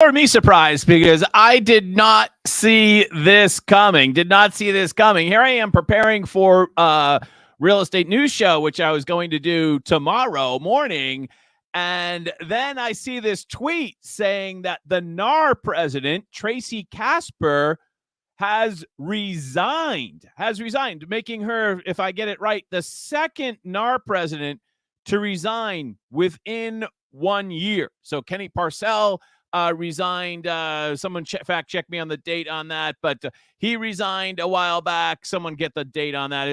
Or me surprised because I did not see this coming. Here I am preparing for real estate news show, which I was going to do tomorrow morning. And then I see this tweet saying that the NAR president, Tracy Kasper, has resigned, making her, if I get it right, the second NAR president to resign within 1 year. So Kenny Parcel resigned. Someone fact check me on the date on that, but he resigned a while back. Someone get the date on that.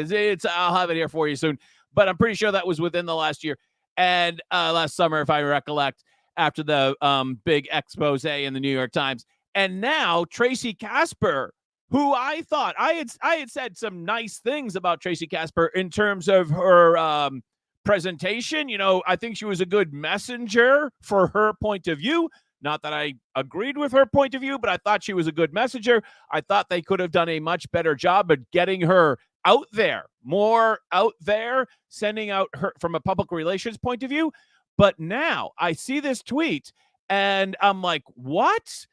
I'll have it here for you soon, but I'm pretty sure that was within the last year and last summer, if I recollect, after the big expose in the New York Times. And now Tracy Kasper, who I thought I had said some nice things about Tracy Kasper in terms of her presentation. You know, I think she was a good messenger for her point of view. Not that I agreed with her point of view, but I thought she was a good messenger. I thought they could have done a much better job of getting her out there, more out there, sending out her from a public relations point of view. But now I see this tweet and I'm like, what?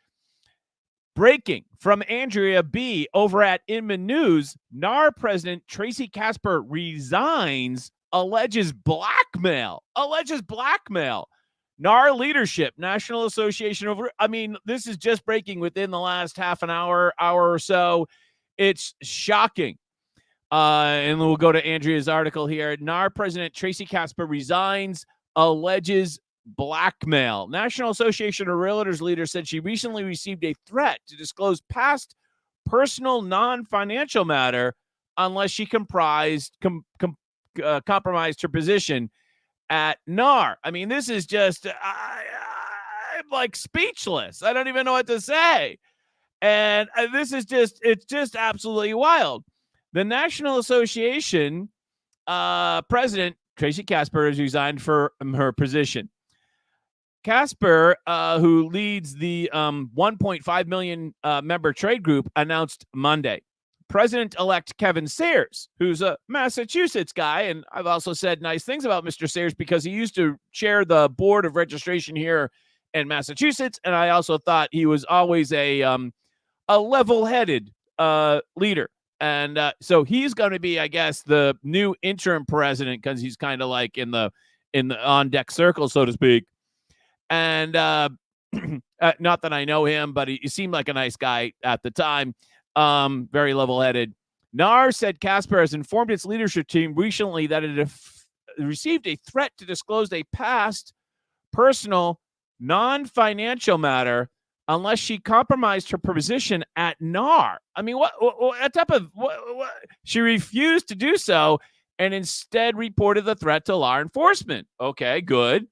Breaking from Andrea B. over at Inman News, NAR President Tracy Kasper resigns, alleges blackmail. NAR leadership, National Association of, this is just breaking within the last half an hour or so. It's shocking. And we'll go to Andrea's article here. NAR President Tracy Kasper resigns, alleges blackmail. National Association of Realtors leader said she recently received a threat to disclose past personal non-financial matter unless she compromised her position at NAR. I mean, this is just, I'm like speechless. I don't even know what to say. And it's just absolutely wild. The National Association president, Tracy Kasper, has resigned for her position. Kasper, who leads the 1.5 million member trade group, announced Monday. President-elect Kevin Sayers, who's a Massachusetts guy, and I've also said nice things about Mr. Sayers because he used to chair the board of registration here in Massachusetts, and I also thought he was always a level-headed leader. And so he's going to be, I guess, the new interim president because he's kind of like in the on-deck circle, so to speak. And not that I know him, but he seemed like a nice guy at the time. Very level-headed. NAR said Casper has informed its leadership team recently that it received a threat to disclose a past personal non-financial matter unless she compromised her position at NAR. I mean, what type of what? She refused to do so and instead reported the threat to law enforcement. Okay, good.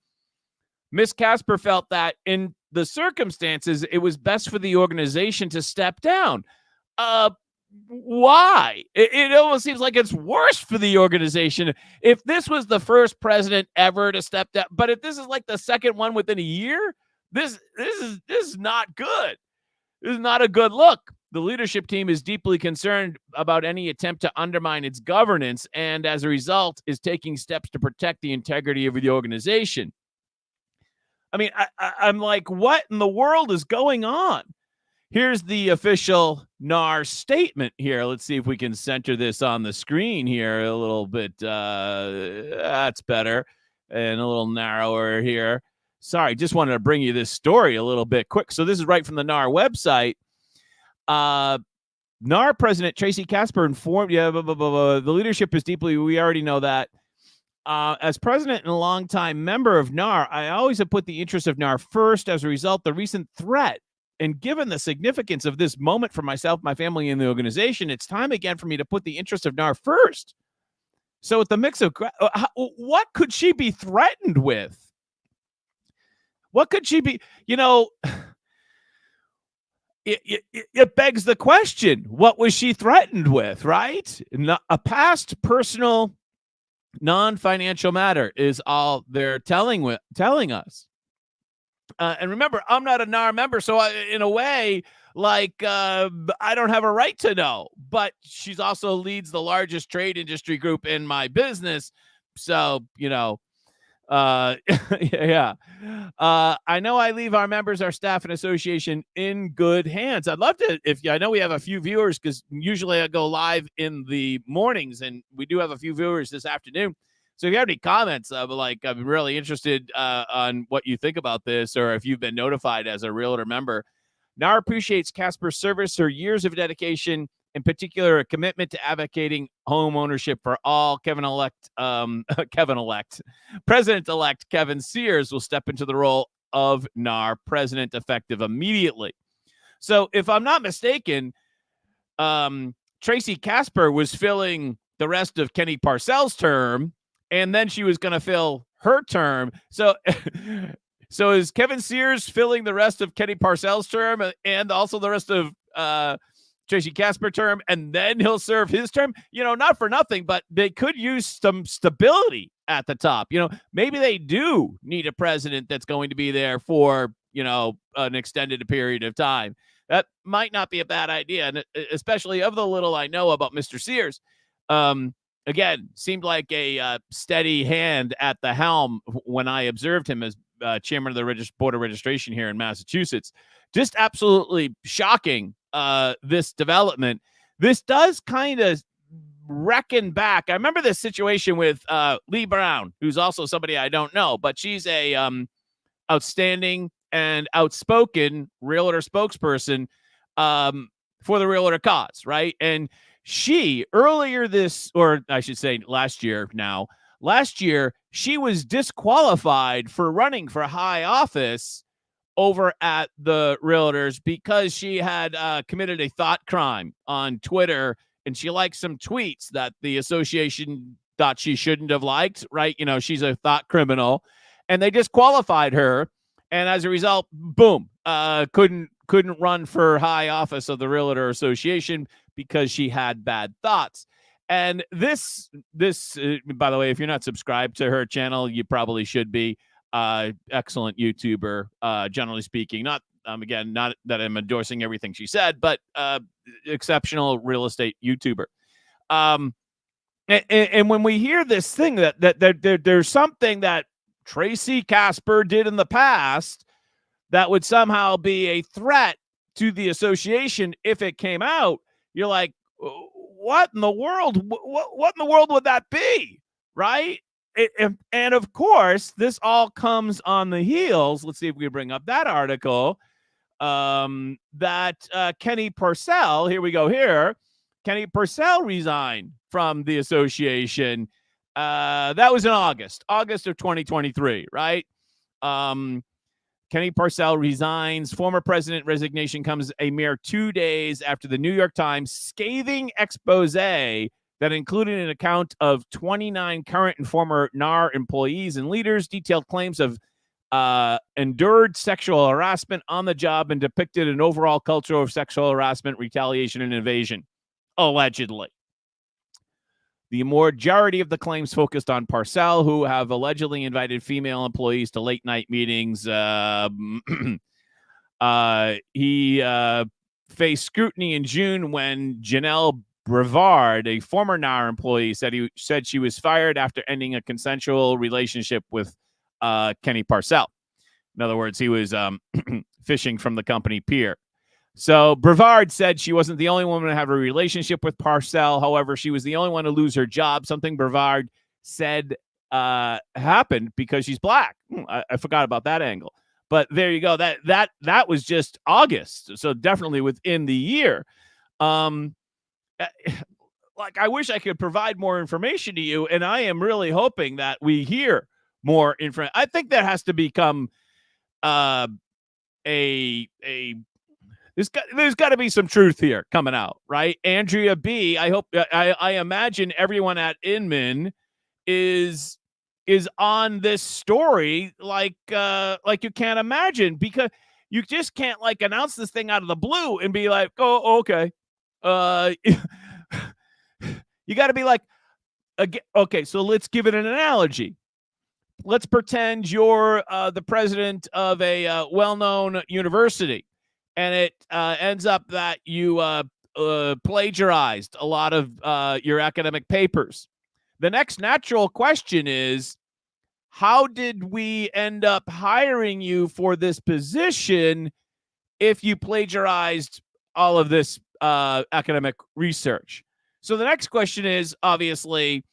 Miss Casper felt that in the circumstances, it was best for the organization to step down. Why? It almost seems like it's worse for the organization. If this was the first president ever to step down, but if this is like the second one within a year, this is not good. This is not a good look. The leadership team is deeply concerned about any attempt to undermine its governance, and as a result, is taking steps to protect the integrity of the organization. I mean, I'm like, what in the world is going on? Here's the official NAR statement here. Let's see if we can center this on the screen here a little bit. That's better. And a little narrower here. Sorry, just wanted to bring you this story a little bit quick. So this is right from the NAR website. NAR President Tracy Kasper informed, the leadership is deeply, we already know that. As president and a longtime member of NAR, I always have put the interests of NAR first. As a result, the recent threat, and given the significance of this moment for myself, my family, and the organization, it's time again for me to put the interests of NAR first. So with the mix of, what could she be threatened with? What could she be, it begs the question, what was she threatened with, right? A past personal non-financial matter is all they're telling us. And remember, I'm not a NAR member, so in a way, I don't have a right to know. But she's also leads the largest trade industry group in my business. So, Yeah. I know I leave our members, our staff, and association in good hands. I'd love to, if I know we have a few viewers, because usually I go live in the mornings, and we do have a few viewers this afternoon. So if you have any comments, I'm really interested on what you think about this, or if you've been notified as a Realtor member. NAR appreciates Casper's service, her years of dedication, in particular, a commitment to advocating home ownership for all. President-elect Kevin Sears will step into the role of NAR President effective immediately. So if I'm not mistaken, Tracy Kasper was filling the rest of Kenny Parcel's term, and then she was going to fill her term. So so is Kevin Sears filling the rest of Kenny Parcel's term and also the rest of Tracy Kasper term, and then he'll serve his term? Not for nothing, but they could use some stability at the top. Maybe they do need a president that's going to be there for, an extended period of time. That might not be a bad idea, and especially of the little I know about Mr. Sears. Again, seemed like a steady hand at the helm when I observed him as chairman of the Board of Registration here in Massachusetts. Just absolutely shocking, this development. This does kind of reckon back. I remember this situation with Lee Brown, who's also somebody I don't know, but she's a outstanding and outspoken realtor spokesperson for the realtor cause, right? And she last year, she was disqualified for running for high office over at the Realtors because she had committed a thought crime on Twitter, and she liked some tweets that the association thought she shouldn't have liked, right? She's a thought criminal, and they disqualified her. And as a result, boom, couldn't run for high office of the Realtor Association because she had bad thoughts. And this, by the way, if you're not subscribed to her channel, you probably should be. Excellent YouTuber, generally speaking. Not that I'm endorsing everything she said, but exceptional real estate YouTuber. And when we hear this thing that there's something that Tracy Kasper did in the past that would somehow be a threat to the association if it came out, you're like, what in the world? What in the world would that be, right? And of course, this all comes on the heels. Let's see if we can bring up that article. That Kenny Parcel, here we go here. Kenny Parcel resigned from the association. That was in August of 2023, right? Kenny Parcel resigns. Former president resignation comes a mere 2 days after the New York Times scathing expose that included an account of 29 current and former NAR employees and leaders, detailed claims of endured sexual harassment on the job, and depicted an overall culture of sexual harassment, retaliation, and invasion, allegedly. The majority of the claims focused on Parcel, who have allegedly invited female employees to late-night meetings. He faced scrutiny in June when Janelle Brevard, a former NAR employee, said she was fired after ending a consensual relationship with Kenny Parcel. In other words, he was fishing from the company pier. So Brevard said she wasn't the only woman to have a relationship with Parcel. However, she was the only one to lose her job, something Brevard said happened because she's black. I forgot about that angle. But there you go. That was just August. So definitely within the year. I wish I could provide more information to you, and I am really hoping that we hear more information. I think that has to become there's got to be some truth here coming out, right? Andrea B, I imagine everyone at Inman is on this story like you can't imagine, because you just can't announce this thing out of the blue and be like, oh, okay. You got to be like, okay, so let's give it an analogy. Let's pretend you're the president of a well-known university, and it ends up that you plagiarized a lot of your academic papers. The next natural question is, how did we end up hiring you for this position if you plagiarized all of this academic research? So the next question is, obviously,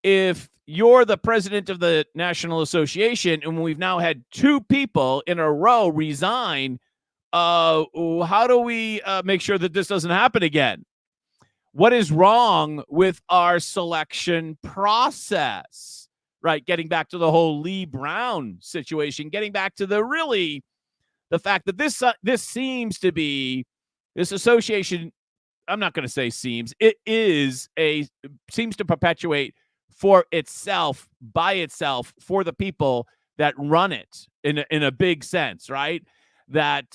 if you're the president of the National Association and we've now had 2 people in a row resign, how do we make sure that this doesn't happen again? What is wrong with our selection process? Right, getting back to the whole Lee Brown situation, getting back to the fact that this seems to be, this association, I'm not going to say seems, it seems to perpetuate for itself, by itself, for the people that run it in a big sense, right? That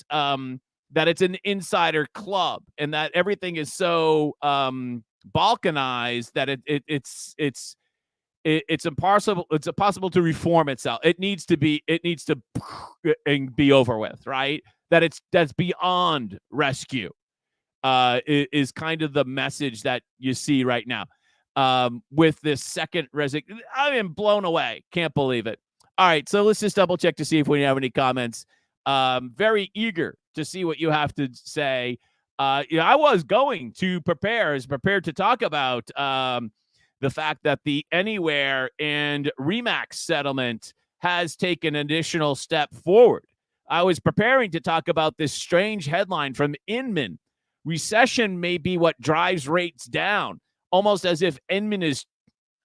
it's an insider club and that everything is so balkanized that it's impossible to reform itself. It needs to be over with, right? That's beyond rescue. Is kind of the message that you see right now with this second resignation. I am blown away. Can't believe it. All right, so let's just double check to see if we have any comments. Very eager to see what you have to say. I was going to prepared to talk about the fact that the Anywhere and Remax settlement has taken an additional step forward. I was preparing to talk about this strange headline from Inman. Recession may be what drives rates down, almost as if Inman is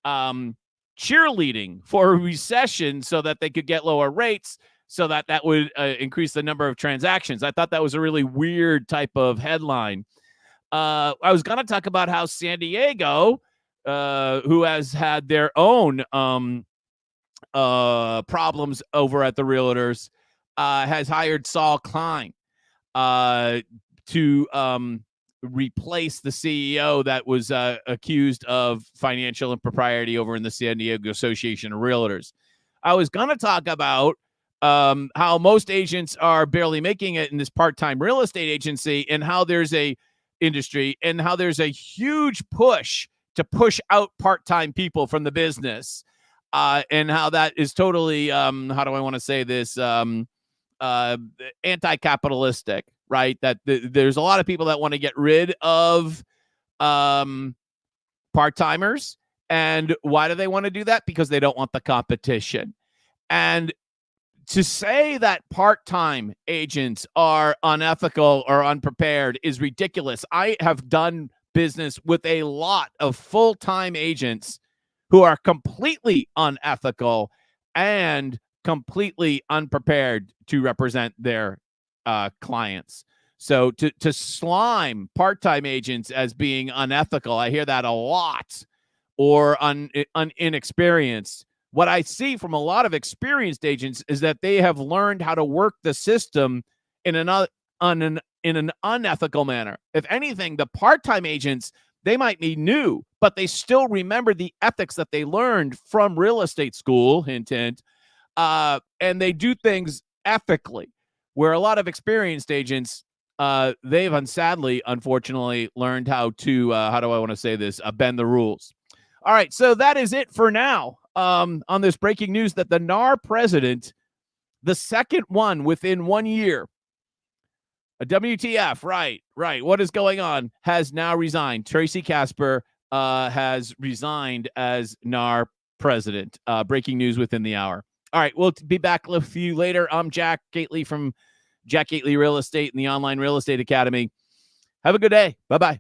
cheerleading for a recession so that they could get lower rates, so that would increase the number of transactions. I thought that was a really weird type of headline. I was going to talk about how San Diego, who has had their own problems over at the Realtors, has hired Saul Klein to replace the CEO that was accused of financial impropriety over in the San Diego Association of Realtors. I was going to talk about how most agents are barely making it in this part-time real estate agency, and how there's a industry and how there's a huge push to push out part-time people from the business, and how that is totally, how do I want to say this, anti-capitalistic, right? That there's a lot of people that want to get rid of part-timers. And why do they want to do that? Because they don't want the competition. And to say that part-time agents are unethical or unprepared is ridiculous. I have done business with a lot of full-time agents who are completely unethical and completely unprepared to represent their clients. So to slime part-time agents as being unethical, I hear that a lot, or inexperienced. What I see from a lot of experienced agents is that they have learned how to work the system in an unethical manner. If anything, the part-time agents, they might be new, but they still remember the ethics that they learned from real estate school, hint, hint, and they do things ethically, where a lot of experienced agents, they've unfortunately learned how to, how do I want to say this, bend the rules. All right, so that is it for now on this breaking news that the NAR president, the second one within 1 year, a WTF, right, what is going on, has now resigned. Tracy Kasper has resigned as NAR president. Breaking news within the hour. All right, we'll be back with you later. I'm Jack Gately from Jack Gately Real Estate and the Online Real Estate Academy. Have a good day. Bye-bye.